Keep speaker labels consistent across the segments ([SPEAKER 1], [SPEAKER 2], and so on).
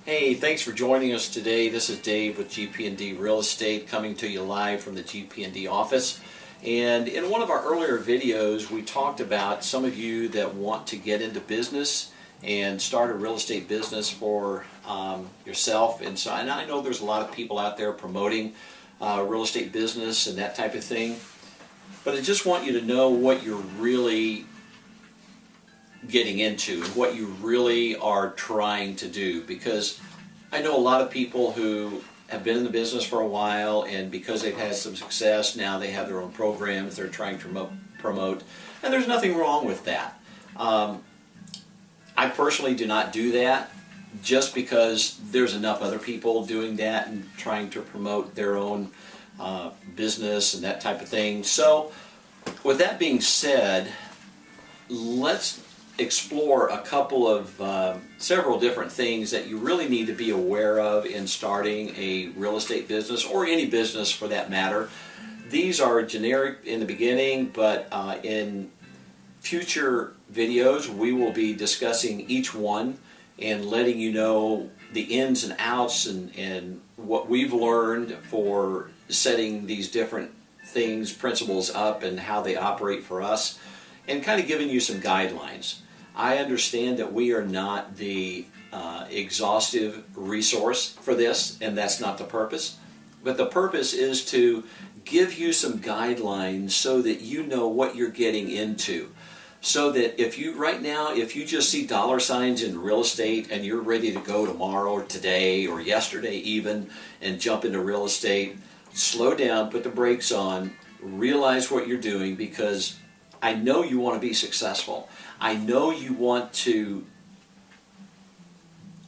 [SPEAKER 1] Hey, thanks for joining us today. This is Dave with GP&D Real Estate coming to you live from the GP&D office. And in one of our earlier videos, we talked about some of you that want to get into business and start a real estate business for yourself. And I know there's a lot of people out there promoting real estate business and that type of thing. But I just want you to know what you're really getting into and what you really are trying to do, because I know a lot of people who have been in the business for a while, and because they've had some success, now they have their own programs they're trying to promote, and there's nothing wrong with that. I personally do not do that just because there's enough other people doing that and trying to promote their own business and that type of thing. So with that being said, let's explore a couple of several different things that you really need to be aware of in starting a real estate business, or any business for that matter. These are generic in the beginning, but in future videos we will be discussing each one and letting you know the ins and outs and what we've learned for setting these different things, principles up, and how they operate for us, and kind of giving you some guidelines. I understand that we are not the exhaustive resource for this, and that's not the purpose. But the purpose is to give you some guidelines so that you know what you're getting into. So that if you, right now, if you just see dollar signs in real estate and you're ready to go tomorrow or today or yesterday even and jump into real estate, slow down, put the brakes on, realize what you're doing, because I know you want to be successful. I know you want to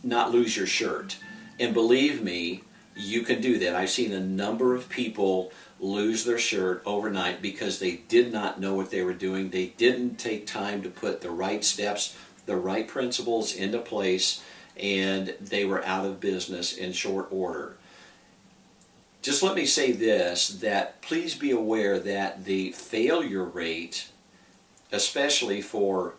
[SPEAKER 1] not lose your shirt. And believe me, you can do that. I've seen a number of people lose their shirt overnight because they did not know what they were doing. They didn't take time to put the right steps, the right principles into place, and they were out of business in short order. Just let me say this, that please be aware that the failure rate, especially for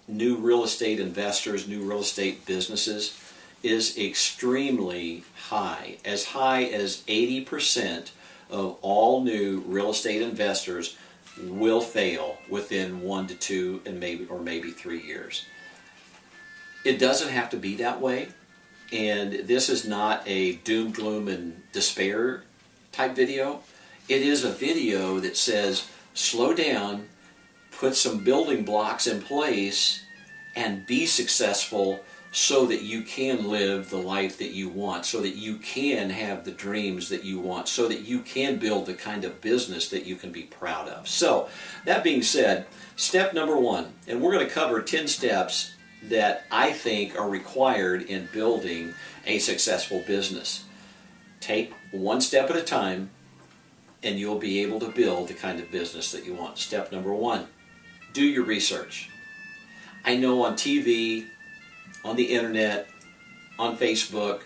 [SPEAKER 1] new real estate investors, new real estate businesses, is extremely high as 80% of all new real estate investors will fail within 1 to 2 and maybe 3 years. It doesn't have to be that way, and this is not a doom, gloom, and despair type video. It is a video that says, slow down, put some building blocks in place, and be successful so that you can live the life that you want, so that you can have the dreams that you want, so that you can build the kind of business that you can be proud of. So, that being said, step number 1, and we're going to cover 10 steps that I think are required in building a successful business. Take one step at a time, and you'll be able to build the kind of business that you want. Step number 1. Do your research. I know on TV, on the internet, on Facebook,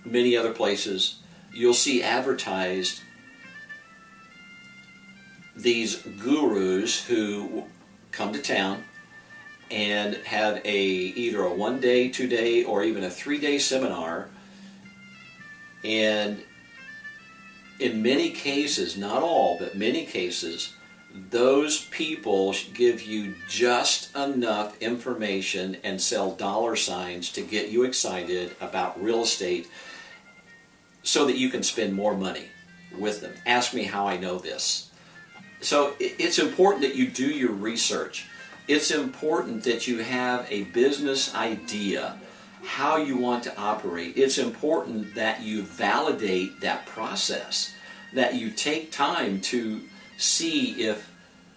[SPEAKER 1] many other places, you'll see advertised these gurus who come to town and have either a 1-day, 2-day, or even a 3-day seminar. And in many cases, not all, but many cases, those people give you just enough information and sell dollar signs to get you excited about real estate so that you can spend more money with them. Ask me how I know this. So it's important that you do your research. It's important that you have a business idea, how you want to operate. It's important that you validate that process, that you take time to see if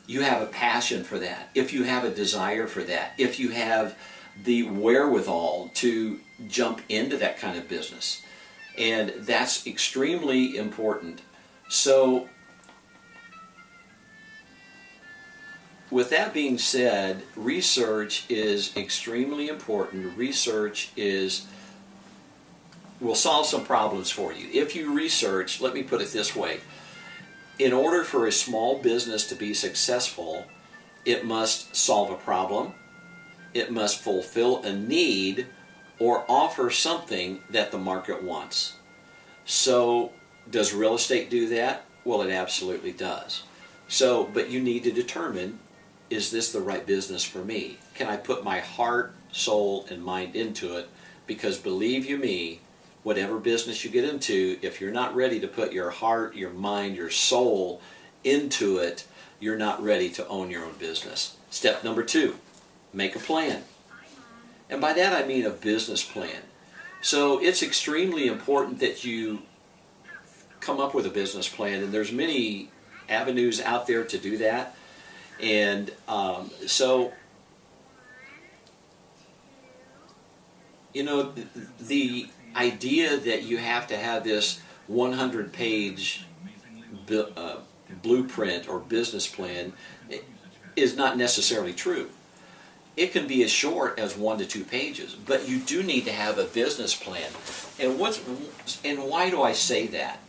[SPEAKER 1] you have a passion for that, if you have a desire for that, if you have the wherewithal to jump into that kind of business. And that's extremely important. So, with that being said, research is extremely important. Research will solve some problems for you. If you research, let me put it this way, in order for a small business to be successful, it must solve a problem, It must fulfill a need or offer something that the market wants. So, does real estate do that? Well, it absolutely does. So, but you need to determine, is this the right business for me? Can I put my heart, soul, and mind into it? Because believe you me, whatever business you get into, if you're not ready to put your heart, your mind, your soul into it, you're not ready to own your own business. Step number 2, make a plan. And by that I mean a business plan. So it's extremely important that you come up with a business plan, and there's many avenues out there to do that. And so, you know, the idea that you have to have this 100-page blueprint or business plan is not necessarily true. It can be as short as 1 to 2 pages, but you do need to have a business plan. And why do I say that?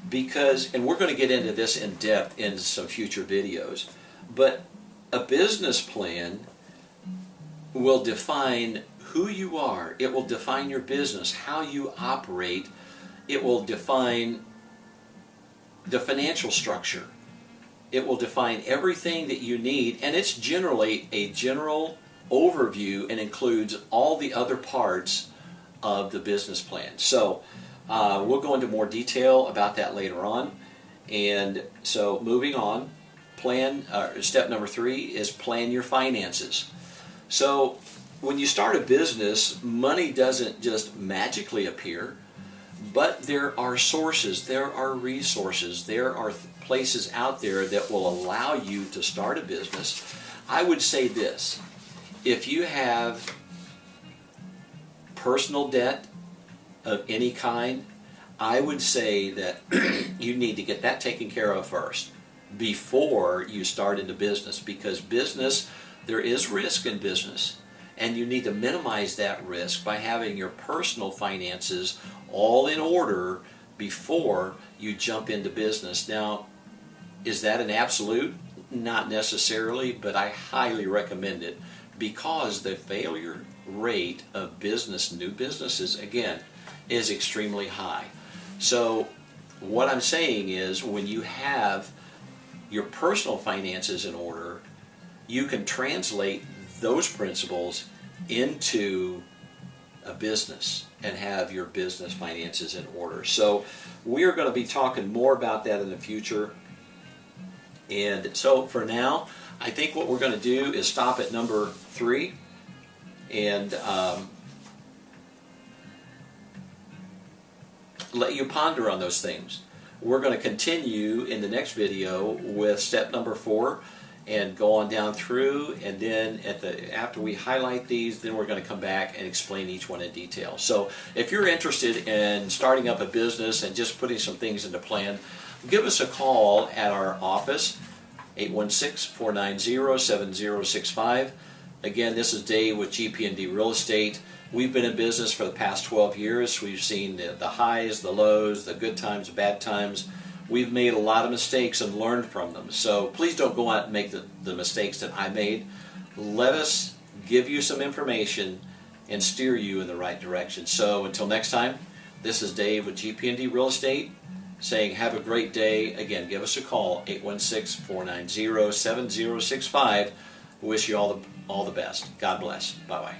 [SPEAKER 1] Because, and we're going to get into this in depth in some future videos, but a business plan will define who you are. It will define your business, how you operate. It will define the financial structure. It will define everything that you need, and it's generally a general overview and includes all the other parts of the business plan. So we'll go into more detail about that later on. And so moving on, step number 3 is plan your finances. So when you start a business, money doesn't just magically appear, but there are sources, there are resources, there are places out there that will allow you to start a business. I would say this: if you have personal debt of any kind, I would say that you need to get that taken care of first before you start into business, because business, there is risk in business, and you need to minimize that risk by having your personal finances all in order before you jump into business. Now, is that an absolute? Not necessarily, but I highly recommend it, because the failure rate of new businesses, again, is extremely high. So what I'm saying is, when you have your personal finances in order, you can translate those principles into a business and have your business finances in order. So we're going to be talking more about that in the future. And so for now, I think what we're going to do is stop at number 3 and let you ponder on those things. We're going to continue in the next video with step number 4 and go on down through, and then after we highlight these, then we're going to come back and explain each one in detail. So if you're interested in starting up a business and just putting some things into plan, give us a call at our office, 816-490-7065. Again, this is Dave with GP&D Real Estate. We've been in business for the past 12 years. We've seen the highs, the lows, the good times, the bad times. We've made a lot of mistakes and learned from them. So please don't go out and make the mistakes that I made. Let us give you some information and steer you in the right direction. So until next time, this is Dave with GP&D Real Estate saying have a great day. Again, give us a call, 816-490-7065. Wish you all the best. God bless. Bye-bye.